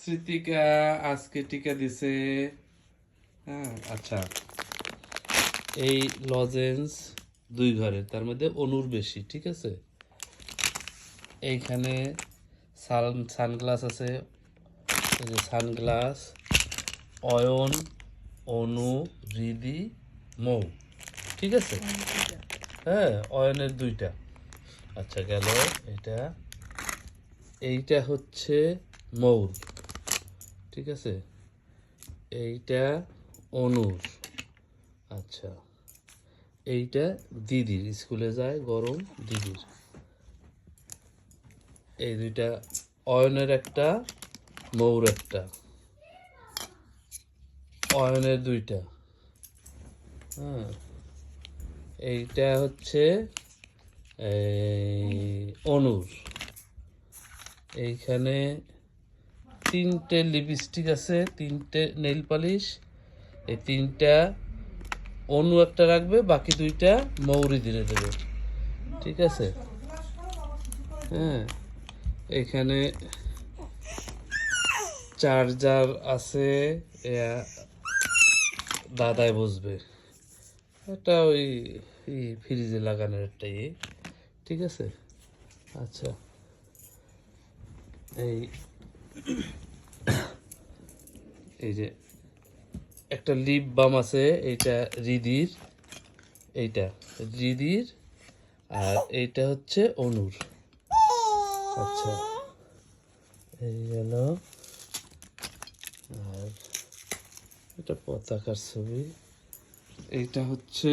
স্মৃতিকা আজকে টিকা দিছে। হ্যাঁ, আচ্ছা, এই লজেন্স 2 ঘরের, তার মধ্যে অনুর বেশি, ঠিক আছে। এইখানে সানগ্লাস আছে, এই যে সানগ্লাস, অয়ন, অনু, হৃদি, মৌ, ঠিক আছে। হ্যাঁ, অয়নের 2টা। আচ্ছা, গেল এটা। এইটা হচ্ছে মৌর, ঠিক আছে। এইটা অনুর। আচ্ছা, এইটা দিদির, স্কুলে যায় গরম দিদির। এই 2টা অয়নের একটা, মৌর একটা। অয়নের 2টা। হ্যাঁ, এইটা হচ্ছে অনুর। এইখানে 3টে লিপস্টিক আছে, 3টে নেইল পালিশ। এই 3টা অনু একটা রাখবে, বাকি 2টা মৌরি দিয়ে দেবে, ঠিক আছে। হ্যাঁ, এখানে চার্জার আছে, দাদায় বসবে। এটা ওই ফ্রিজে লাগানোর একটা ঠিক আছে। আচ্ছা, এই এই যে একটা লিপ বাম আছে, এইটা হৃদির, এইটা হৃদির, আর এইটা হচ্ছে অনুর। আচ্ছা, এই গেল। আর এটা পতাকার ছবি, এইটা হচ্ছে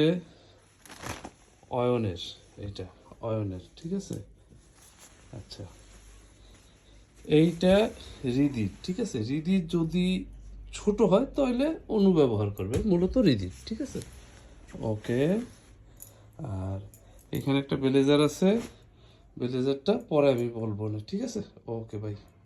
অয়নের, এইটা অয়নের, ঠিক আছে। আচ্ছা, এইটা হৃদির, ঠিক আছে। হৃদির যদি ছোট হয় তাহলে অনু ব্যবহার করবে, মূলত হৃদির, ঠিক আছে। ওকে। আর এখানে একটা ব্লেজার আছে, ব্লেজারটা পরে আমি বলবো না, ঠিক আছে। ওকে ভাই।